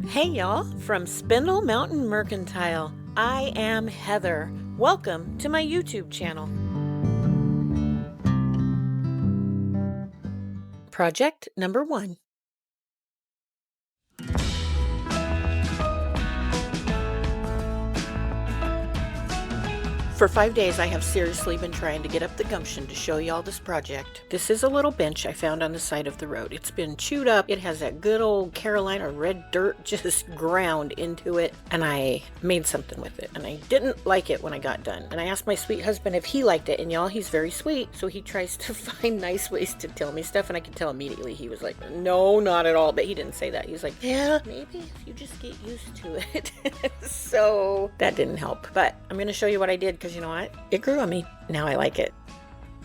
Hey y'all, from Spindle Mountain Mercantile. I am Heather. Welcome to my YouTube channel. Project number 1. For 5 days, I have seriously been trying to get up the gumption to show y'all this project. This is a little bench I found on the side of the road. It's been chewed up. It has that good old Carolina red dirt just ground into it, and I made something with it, and I didn't like it when I got done. And I asked my sweet husband if he liked it, and y'all, he's very sweet, so he tries to find nice ways to tell me stuff, and I could tell immediately he was like, no, not at all, but he didn't say that. He was like, yeah, maybe if you just get used to it. So that didn't help, but I'm going to show you what I did, because you know what? It grew on me. Now I like it.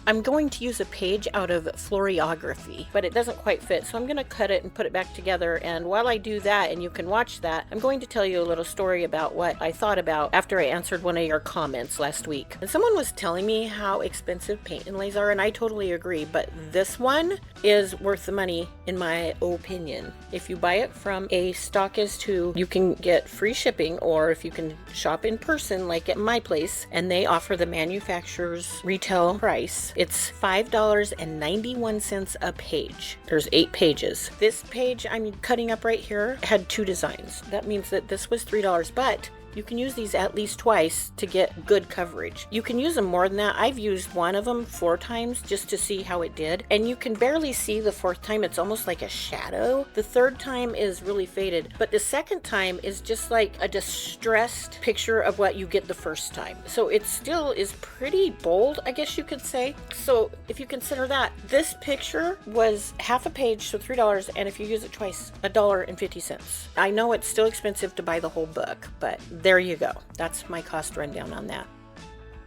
I'm going to use a page out of Floriography, but it doesn't quite fit, so I'm going to cut it and put it back together, and while I do that, and you can watch that, I'm going to tell you a little story about what I thought about after I answered one of your comments last week. And someone was telling me how expensive paint inlays are, and I totally agree, but this one is worth the money, in my opinion. If you buy it from a stockist who you can get free shipping, or if you can shop in person, like at my place, and they offer the manufacturer's retail price, it's $5.91 a page. There's 8 pages. This page I'm cutting up right here had 2 designs. That means that this was $3, but you can use these at least twice to get good coverage. You can use them more than that. I've used one of them 4 times just to see how it did, and you can barely see the 4th time. It's almost like a shadow. The 3rd time is really faded, but the 2nd time is just like a distressed picture of what you get the 1st time. So it still is pretty bold, I guess you could say. So if you consider that, this picture was half a page, so $3, and if you use it twice, $1.50. I know it's still expensive to buy the whole book, but there you go. That's my cost rundown on that.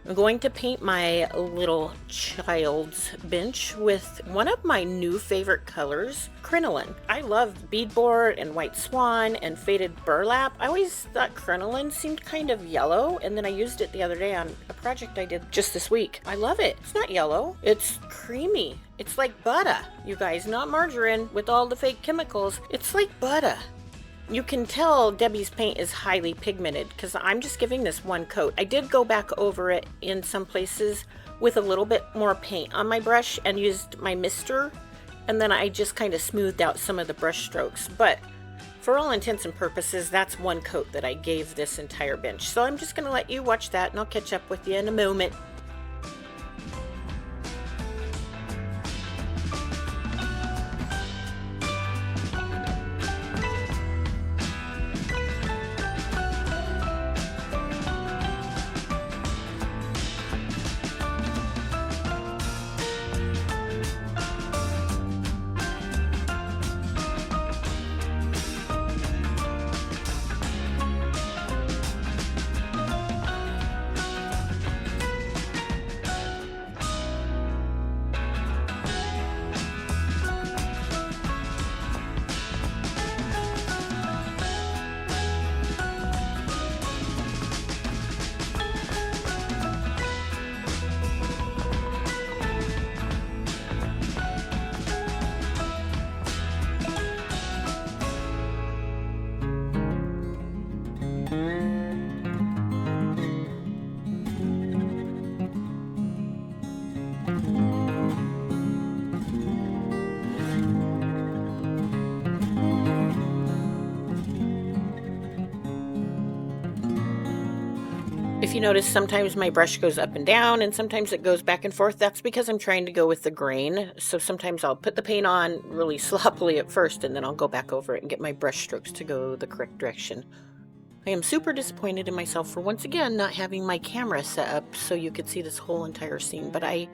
I'm going to paint my little child's bench with one of my new favorite colors, crinoline. I love beadboard and white swan and faded burlap. I always thought crinoline seemed kind of yellow, and then I used it the other day on a project I did just this week. I love it. It's not yellow. It's creamy. It's like butter, you guys, not margarine with all the fake chemicals. It's like butter. You can tell Debbie's paint is highly pigmented because I'm just giving this one coat. I did go back over it in some places with a little bit more paint on my brush and used my mister, and then I just kind of smoothed out some of the brush strokes. But for all intents and purposes, that's one coat that I gave this entire bench. So I'm just going to let you watch that, and I'll catch up with you in a moment. If you notice, sometimes my brush goes up and down and sometimes it goes back and forth. That's because I'm trying to go with the grain. So sometimes I'll put the paint on really sloppily at first, and then I'll go back over it and get my brush strokes to go the correct direction. I am super disappointed in myself for once again not having my camera set up so you could see this whole entire scene, but I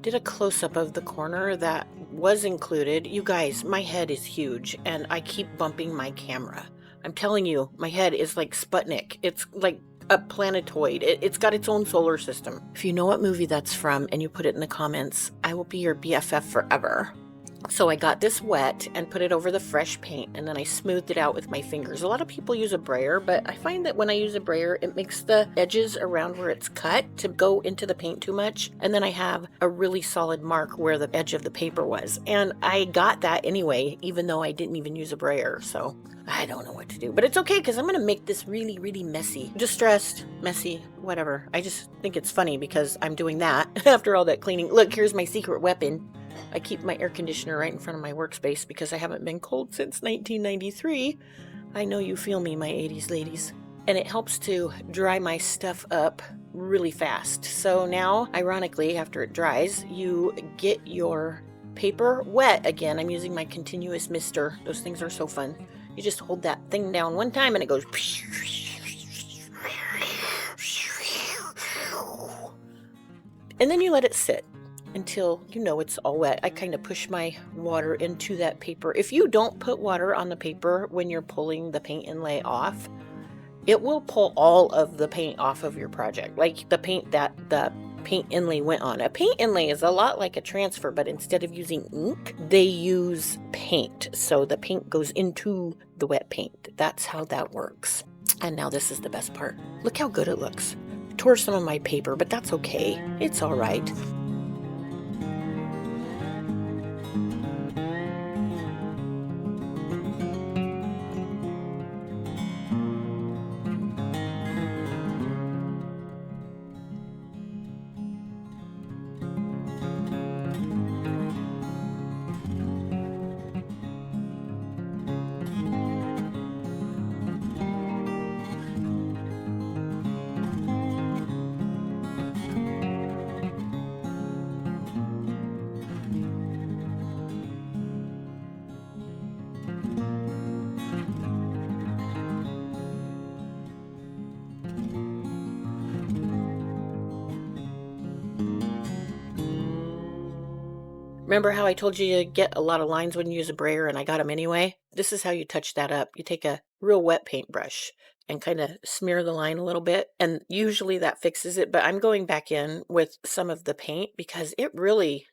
did a close-up of the corner that was included. You guys, my head is huge and I keep bumping my camera. I'm telling you, my head is like Sputnik. It's like a planetoid. It's got its own solar system. If you know what movie that's from and you put it in the comments, I will be your BFF forever. So I got this wet and put it over the fresh paint, and then I smoothed it out with my fingers. A lot of people use a brayer, but I find that when I use a brayer, it makes the edges around where it's cut to go into the paint too much, and then I have a really solid mark where the edge of the paper was. And I got that anyway, even though I didn't even use a brayer, so I don't know what to do. But it's okay, because I'm going to make this really, really messy. Distressed, messy, whatever. I just think it's funny because I'm doing that after all that cleaning. Look, here's my secret weapon. I keep my air conditioner right in front of my workspace because I haven't been cold since 1993. I know you feel me, my 80s ladies. And it helps to dry my stuff up really fast. So now, ironically, after it dries, you get your paper wet again. I'm using my continuous mister. Those things are so fun. You just hold that thing down one time and it goes... And then you let it sit until you know it's all wet. I kind of push my water into that paper. If you don't put water on the paper when you're pulling the paint inlay off, it will pull all of the paint off of your project, like the paint that the paint inlay went on. A paint inlay is a lot like a transfer, but instead of using ink, they use paint. So the paint goes into the wet paint. That's how that works. And now this is the best part. Look how good it looks. I tore some of my paper, but that's okay. It's all right. Remember how I told you to get a lot of lines when you use a brayer and I got them anyway? This is how you touch that up. You take a real wet paintbrush and kind of smear the line a little bit, and usually that fixes it, but I'm going back in with some of the paint because it really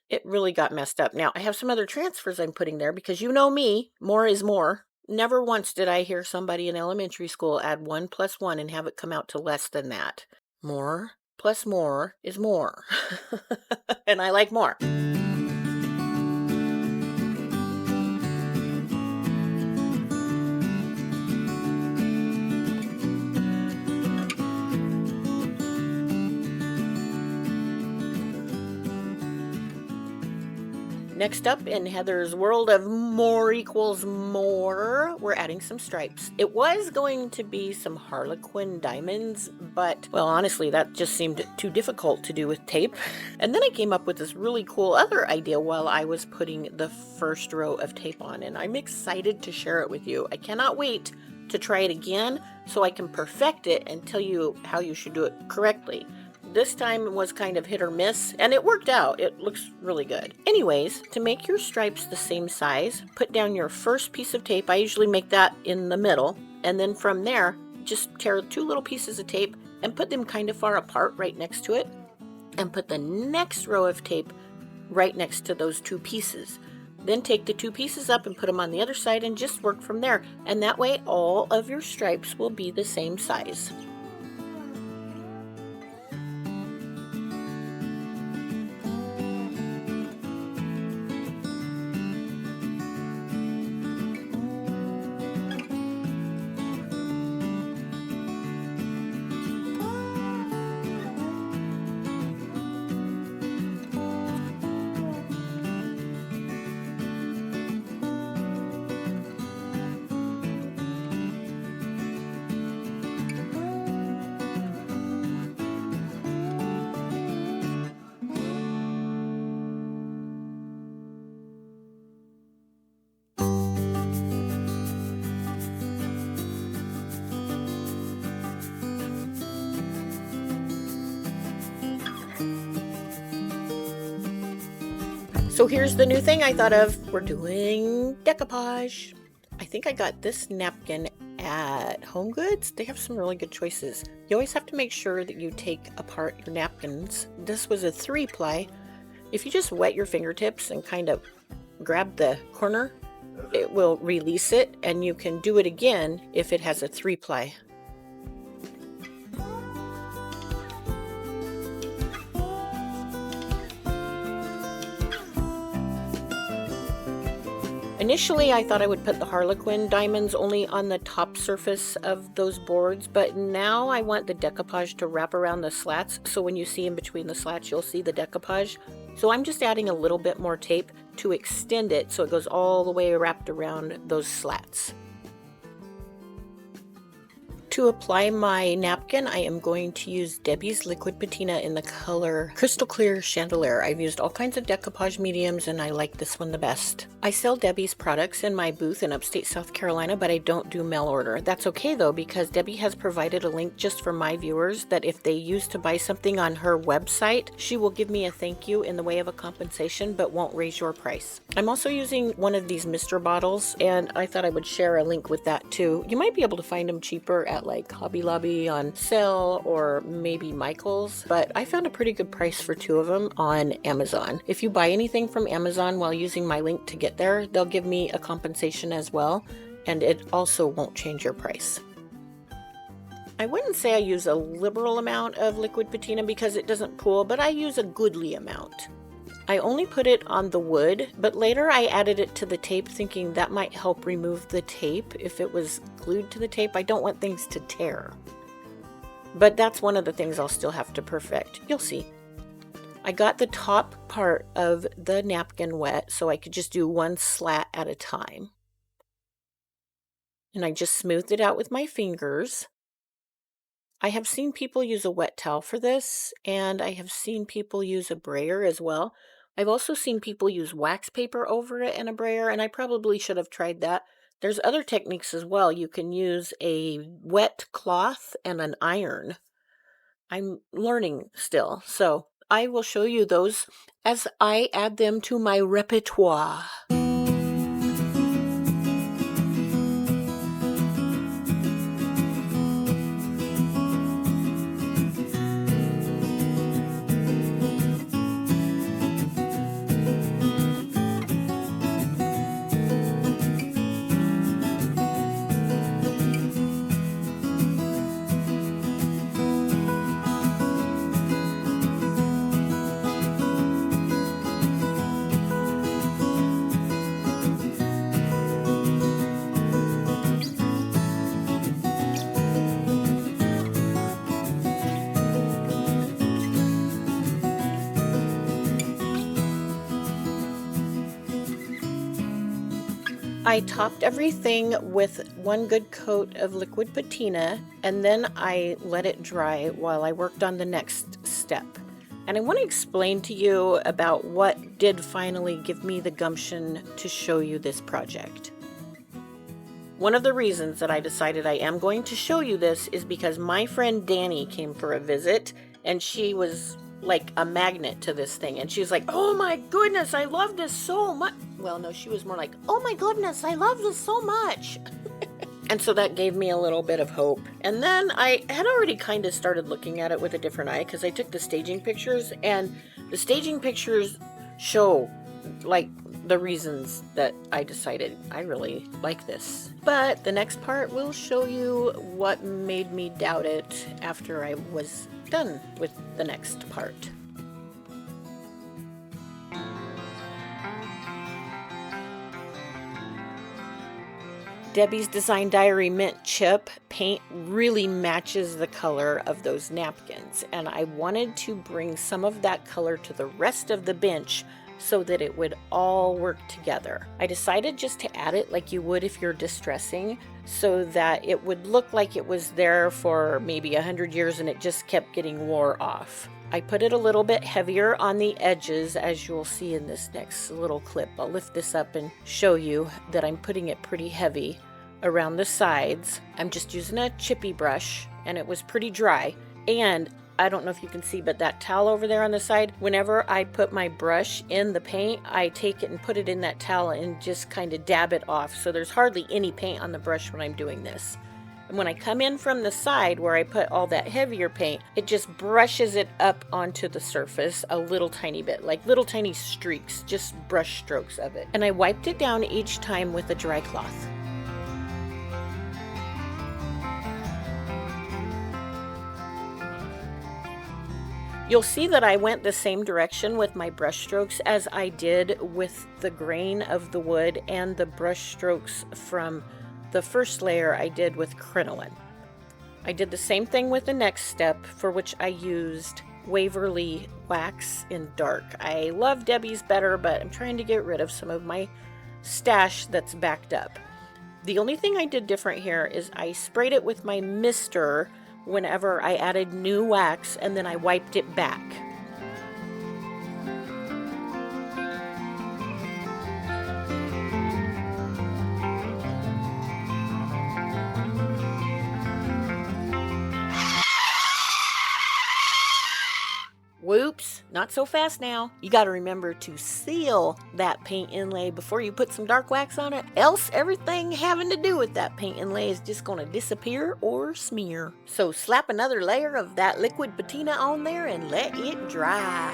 got messed up. Now, I have some other transfers I'm putting there because you know me, more is more. Never once did I hear somebody in elementary school add 1 + 1 and have it come out to less than that. More plus more is more. And I like more. Next up in Heather's world of more equals more, we're adding some stripes. It was going to be some Harlequin diamonds, but, well, honestly, that just seemed too difficult to do with tape. And then I came up with this really cool other idea while I was putting the first row of tape on, and I'm excited to share it with you. I cannot wait to try it again so I can perfect it and tell you how you should do it correctly. This time was kind of hit or miss, and it worked out. It looks really good. Anyways, to make your stripes the same size, put down your first piece of tape. I usually make that in the middle, and then from there, just tear 2 little pieces of tape and put them kind of far apart right next to it, and put the next row of tape right next to those 2 pieces. Then take the 2 pieces up and put them on the other side and just work from there. And that way, all of your stripes will be the same size. So here's the new thing I thought of. We're doing decoupage. I think I got this napkin at Home Goods. They have some really good choices. You always have to make sure that you take apart your napkins. This was a 3-ply. If you just wet your fingertips and kind of grab the corner, it will release it, and you can do it again if it has a 3-ply. Initially, I thought I would put the Harlequin diamonds only on the top surface of those boards, but now I want the decoupage to wrap around the slats, so when you see in between the slats, you'll see the decoupage. So I'm just adding a little bit more tape to extend it so it goes all the way wrapped around those slats. To apply my napkin, I am going to use Debbie's Liquid Patina in the color Crystal Clear Chandelier. I've used all kinds of decoupage mediums and I like this one the best. I sell Debbie's products in my booth in upstate South Carolina, but I don't do mail order. That's okay though, because Debbie has provided a link just for my viewers that if they use to buy something on her website, she will give me a thank you in the way of a compensation, but won't raise your price. I'm also using one of these Mr. bottles, and I thought I would share a link with that too. You might be able to find them cheaper at like Hobby Lobby on sale or maybe Michael's, but I found a pretty good price for 2 of them on Amazon. If you buy anything from Amazon while using my link to get there, they'll give me a compensation as well, and it also won't change your price. I wouldn't say I use a liberal amount of liquid patina because it doesn't pool, but I use a goodly amount. I only put it on the wood, but later I added it to the tape thinking that might help remove the tape if it was glued to the tape. I don't want things to tear. But that's one of the things I'll still have to perfect. You'll see. I got the top part of the napkin wet so I could just do one slat at a time. And I just smoothed it out with my fingers. I have seen people use a wet towel for this, and I have seen people use a brayer as well. I've also seen people use wax paper over it and a brayer, and I probably should have tried that. There's other techniques as well. You can use a wet cloth and an iron. I'm learning still, so I will show you those as I add them to my repertoire. I topped everything with one good coat of liquid patina, and then I let it dry while I worked on the next step. And I want to explain to you about what did finally give me the gumption to show you this project. One of the reasons that I decided I am going to show you this is because my friend Danny came for a visit, and she was like a magnet to this thing, and she was like, oh my goodness, I love this so much. Well, no, she was more like, oh my goodness, I love this so much. And so that gave me a little bit of hope. And then I had already kind of started looking at it with a different eye because I took the staging pictures, and the staging pictures show like the reasons that I decided I really like this. But the next part will show you what made me doubt it after I was done with the next part. Debbie's Design Diary Mint Chip paint really matches the color of those napkins, and I wanted to bring some of that color to the rest of the bench so that it would all work together. I decided just to add it like you would if you're distressing, so that it would look like it was there for maybe 100 years and it just kept getting wore off. I put it a little bit heavier on the edges, as you'll see in this next little clip. I'll lift this up and show you that I'm putting it pretty heavy around the sides. I'm just using a chippy brush, and it was pretty dry. And I don't know if you can see, but that towel over there on the side, whenever I put my brush in the paint, I take it and put it in that towel and just kind of dab it off. So there's hardly any paint on the brush when I'm doing this. And when I come in from the side where I put all that heavier paint, it just brushes it up onto the surface a little tiny bit, like little tiny streaks, just brush strokes of it. And I wiped it down each time with a dry cloth. You'll see that I went the same direction with my brush strokes as I did with the grain of the wood and the brush strokes from the first layer I did with crinoline. I did the same thing with the next step, for which I used Waverly wax in dark. I love Debbie's better, but I'm trying to get rid of some of my stash that's backed up. The only thing I did different here is I sprayed it with my mister whenever I added new wax, and then I wiped it back. Whoops, not so fast now. You gotta remember to seal that paint inlay before you put some dark wax on it, else everything having to do with that paint inlay is just gonna disappear or smear. So slap another layer of that liquid patina on there and let it dry.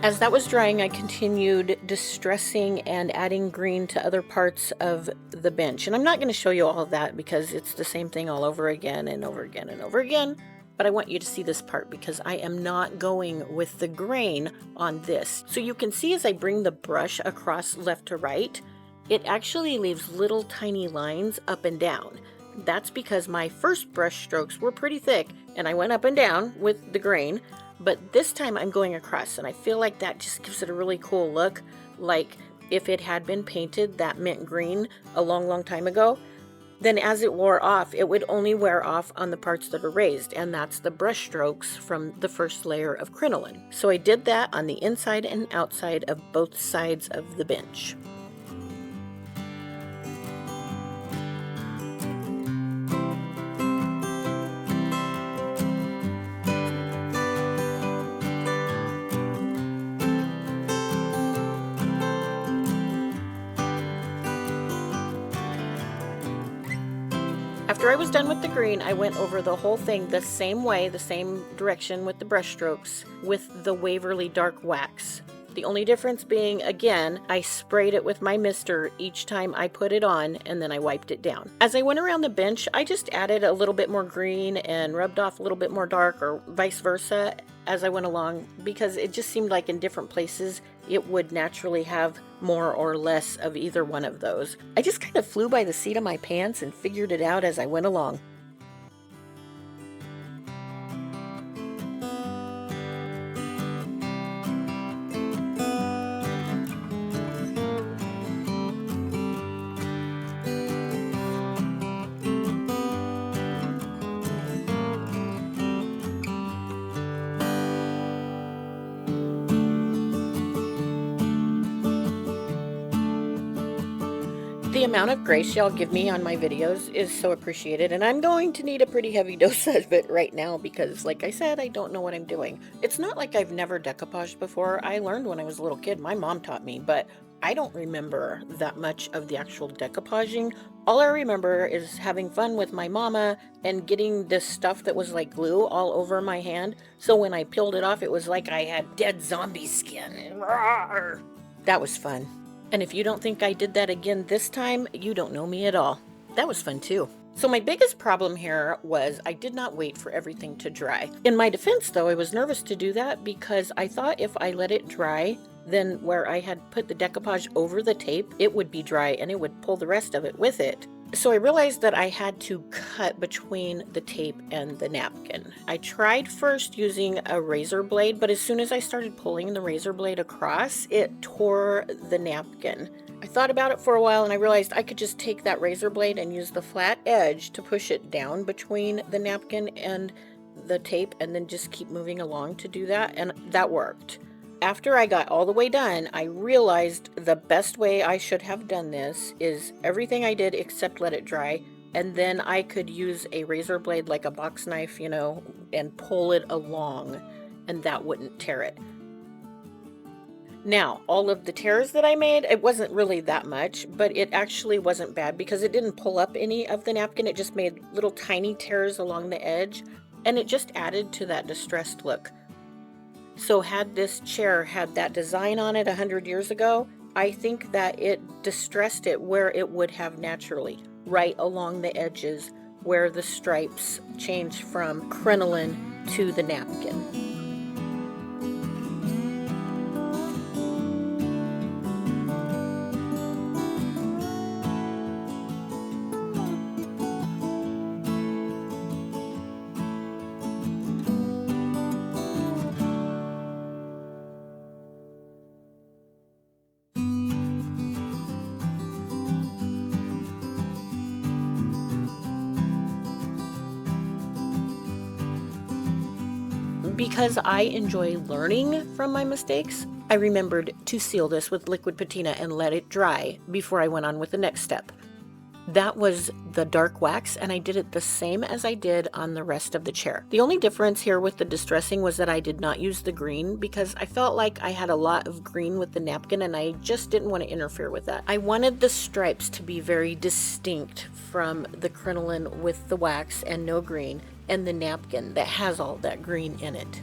As that was drying, I continued distressing and adding green to other parts of the bench. And I'm not going to show you all of that because it's the same thing all over again and over again and over again. But I want you to see this part because I am not going with the grain on this. So you can see as I bring the brush across left to right, it actually leaves little tiny lines up and down. That's because my first brush strokes were pretty thick and I went up and down with the grain. But this time I'm going across, and I feel like that just gives it a really cool look, like if it had been painted that mint green a long time ago. Then as it wore off, it would only wear off on the parts that are raised, and that's the brush strokes from the first layer of crinoline. So I did that on the inside and outside of both sides of the bench. After I was done with the green, I went over the whole thing the same way, the same direction with the brush strokes with the Waverly dark wax. The only difference being, again, I sprayed it with my mister each time I put it on, and then I wiped it down. As I went around the bench, I just added a little bit more green and rubbed off a little bit more dark, or vice versa, as I went along, because it just seemed like in different places it would naturally have more or less of either one of those. I just kind of flew by the seat of my pants and figured it out as I went along. The amount of grace y'all give me on my videos is so appreciated, and I'm going to need a pretty heavy dose of it right now because, like I said, I don't know what I'm doing. It's not like I've never decoupaged before. I learned when I was a little kid. My mom taught me, but I don't remember that much of the actual decoupaging. All I remember is having fun with my mama and getting this stuff that was like glue all over my hand, so when I peeled it off, it was like I had dead zombie skin. That was fun. And if you don't think I did that again this time, you don't know me at all. That was fun too. So my biggest problem here was I did not wait for everything to dry. In my defense though, I was nervous to do that because I thought if I let it dry, then where I had put the decoupage over the tape, it would be dry and it would pull the rest of it with it. So I realized that I had to cut between the tape and the napkin. I tried first using a razor blade, but as soon as I started pulling the razor blade across, it tore the napkin. I thought about it for a while and I realized I could just take that razor blade and use the flat edge to push it down between the napkin and the tape and then just keep moving along to do that, and that worked. After I got all the way done, I realized the best way I should have done this is everything I did except let it dry and then I could use a razor blade like a box knife, you know, and pull it along, and that wouldn't tear it. Now, all of the tears that I made, it wasn't really that much, but it actually wasn't bad because it didn't pull up any of the napkin. It just made little tiny tears along the edge, and it just added to that distressed look. So had this chair had that design on it 100 years ago, I think that it distressed it where it would have naturally, right along the edges where the stripes change from crinoline to the napkin. Because I enjoy learning from my mistakes, I remembered to seal this with liquid patina and let it dry before I went on with the next step. That was the dark wax, and I did it the same as I did on the rest of the chair. The only difference here with the distressing was that I did not use the green because I felt like I had a lot of green with the napkin and I just didn't want to interfere with that. I wanted the stripes to be very distinct from the crinoline with the wax and no green, and the napkin that has all that green in it.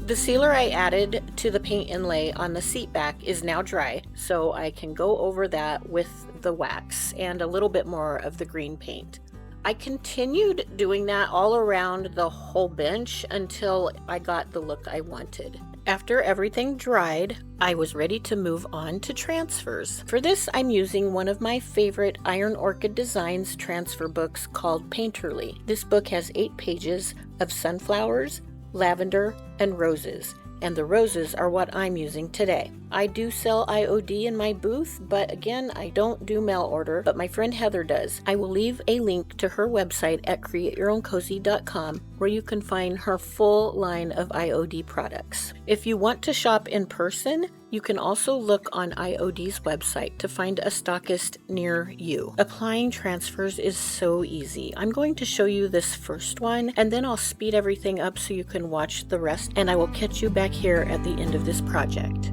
The sealer I added to the paint inlay on the seat back is now dry, so I can go over that with the wax and a little bit more of the green paint. I continued doing that all around the whole bench until I got the look I wanted. After everything dried, I was ready to move on to transfers. For this, I'm using one of my favorite Iron Orchid Designs transfer books called Painterly. This book has 8 pages of sunflowers, lavender, and roses, and the roses are what I'm using today. I do sell IOD in my booth, but again, I don't do mail order, but my friend Heather does. I will leave a link to her website at createyourowncozy.com where you can find her full line of IOD products. If you want to shop in person, you can also look on IOD's website to find a stockist near you. Applying transfers is so easy. I'm going to show you this first one, and then I'll speed everything up so you can watch the rest, and I will catch you back here at the end of this project.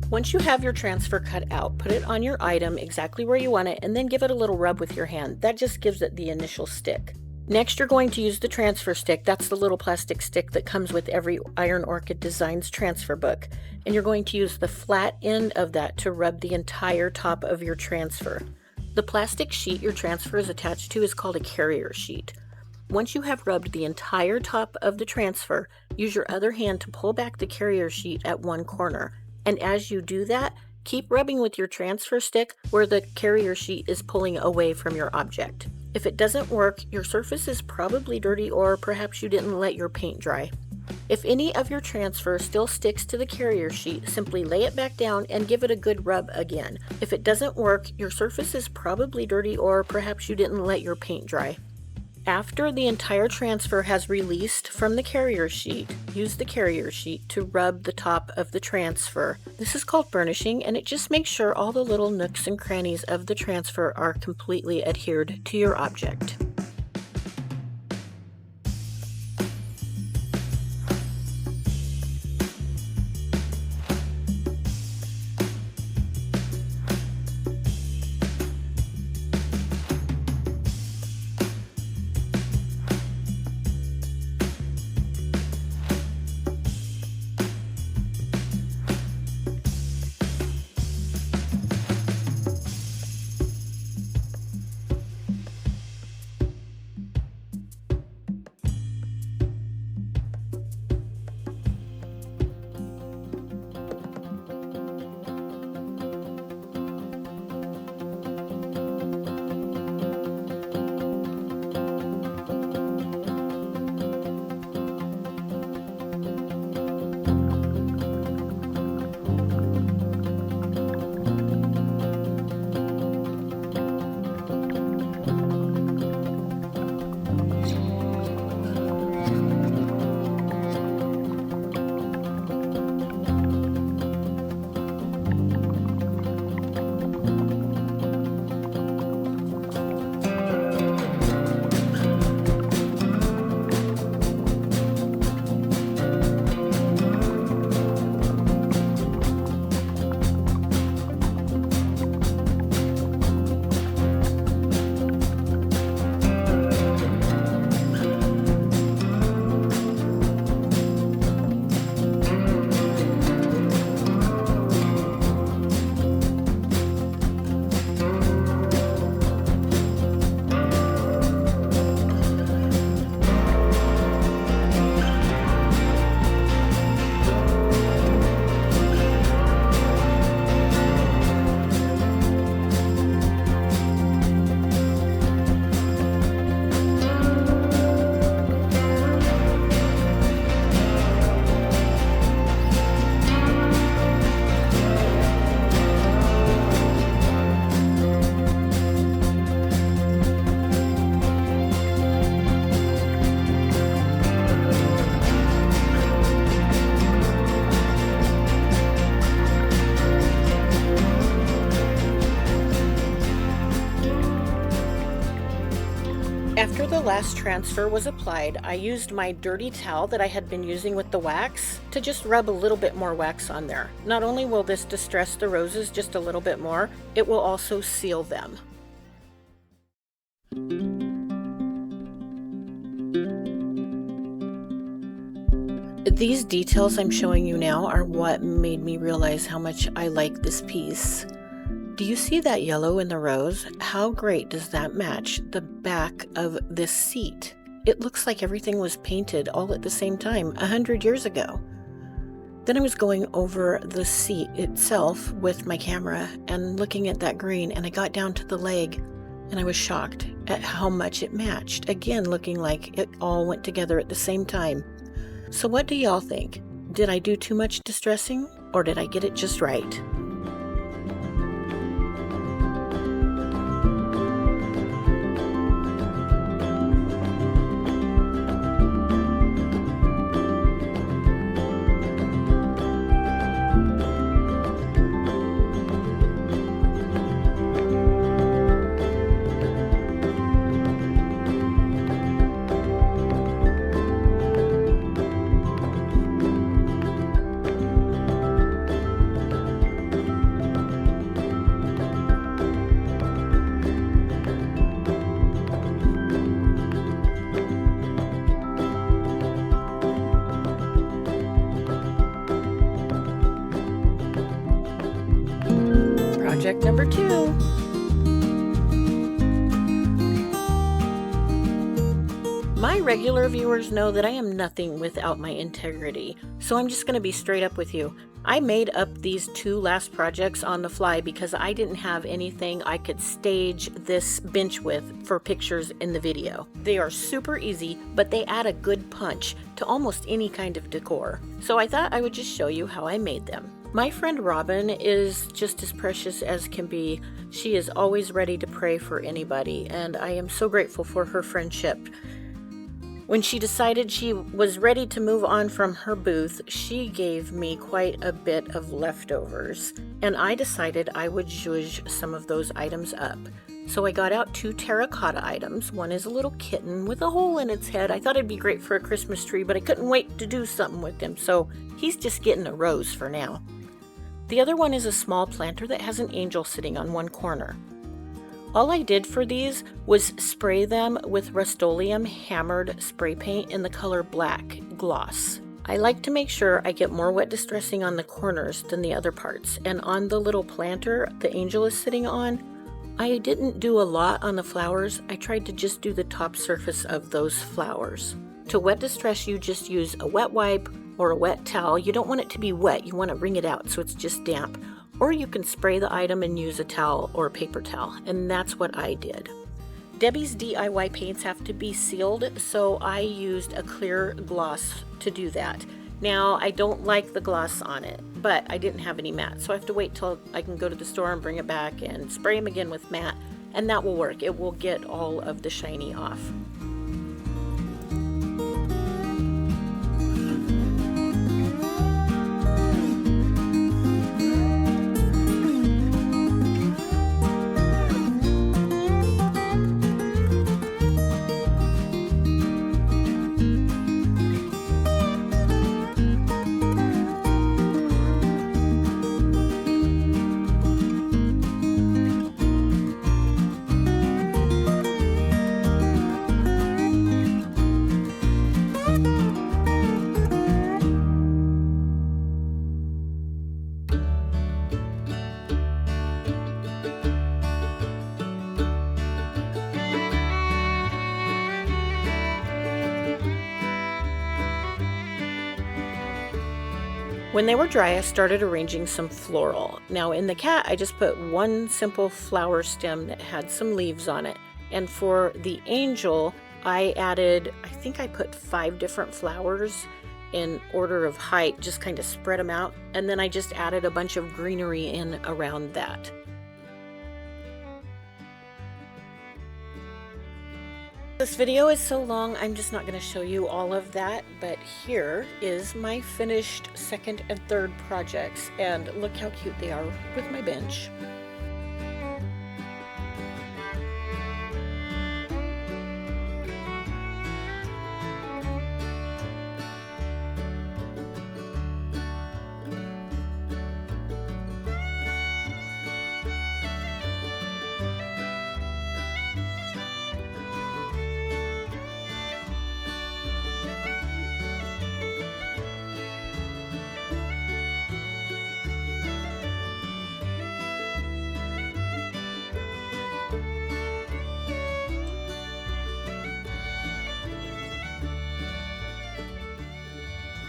Once you have your transfer cut out, put it on your item exactly where you want it, and then give it a little rub with your hand. That just gives it the initial stick. Next, you're going to use the transfer stick. That's the little plastic stick that comes with every Iron Orchid Designs transfer book. And you're going to use the flat end of that to rub the entire top of your transfer. The plastic sheet your transfer is attached to is called a carrier sheet. Once you have rubbed the entire top of the transfer, use your other hand to pull back the carrier sheet at one corner. And as you do that, keep rubbing with your transfer stick where the carrier sheet is pulling away from your object. If it doesn't work, your surface is probably dirty or perhaps you didn't let your paint dry. If any of your transfer still sticks to the carrier sheet, simply lay it back down and give it a good rub again. If it doesn't work, your surface is probably dirty or perhaps you didn't let your paint dry. After the entire transfer has released from the carrier sheet, use the carrier sheet to rub the top of the transfer. This is called burnishing, and it just makes sure all the little nooks and crannies of the transfer are completely adhered to your object. After the last transfer was applied, I used my dirty towel that I had been using with the wax to just rub a little bit more wax on there. Not only will this distress the roses just a little bit more, it will also seal them. These details I'm showing you now are what made me realize how much I like this piece. Do you see that yellow in the rose? How great does that match the back of this seat? It looks like everything was painted all at the same time 100 years ago. Then I was going over the seat itself with my camera and looking at that green, and I got down to the leg and I was shocked at how much it matched. Again, looking like it all went together at the same time. So what do y'all think? Did I do too much distressing, or did I get it just right? Project number 2. My regular viewers know that I am nothing without my integrity, so I'm just going to be straight up with you. I made up these 2 last projects on the fly because I didn't have anything I could stage this bench with for pictures in the video. They are super easy, but they add a good punch to almost any kind of decor. So I thought I would just show you how I made them. My friend Robin is just as precious as can be. She is always ready to pray for anybody, and I am so grateful for her friendship. When she decided she was ready to move on from her booth, she gave me quite a bit of leftovers, and I decided I would zhuzh some of those items up. So I got out 2 terracotta items. One is a little kitten with a hole in its head. I thought it'd be great for a Christmas tree, but I couldn't wait to do something with him, so he's just getting a rose for now. The other one is a small planter that has an angel sitting on one corner. All I did for these was spray them with Rust-Oleum hammered spray paint in the color black gloss. I like to make sure I get more wet distressing on the corners than the other parts, and on the little planter the angel is sitting on, I didn't do a lot on the flowers. I tried to just do the top surface of those flowers. To wet distress, you just use a wet wipe or a wet towel. You don't want it to be wet, you want to wring it out so it's just damp. Or you can spray the item and use a towel or a paper towel, and that's what I did. Debbie's DIY paints have to be sealed, so I used a clear gloss to do that. Now, I don't like the gloss on it, but I didn't have any matte, so I have to wait till I can go to the store and bring it back and spray them again with matte, and that will work. It will get all of the shiny off. When they were dry, I started arranging some floral. Now in the cat, I just put one simple flower stem that had some leaves on it. And for the angel, I added, I think I put 5 different flowers in order of height, just kind of spread them out. And then I just added a bunch of greenery in around that. This video is so long, I'm just not going to show you all of that, but here is my finished second and third projects, and look how cute they are with my bench.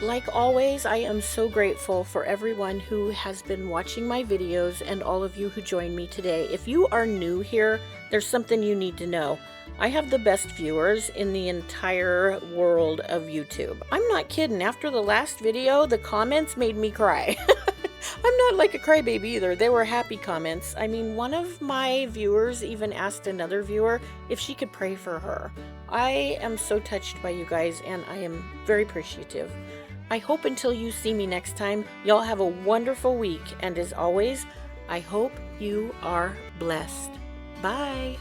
Like always, I am so grateful for everyone who has been watching my videos and all of you who joined me today. If you are new here, there's something you need to know. I have the best viewers in the entire world of YouTube. I'm not kidding. After the last video, the comments made me cry. I'm not like a crybaby either. They were happy comments. I mean, one of my viewers even asked another viewer if she could pray for her. I am so touched by you guys, and I am very appreciative. I hope until you see me next time, y'all have a wonderful week. And as always, I hope you are blessed. Bye.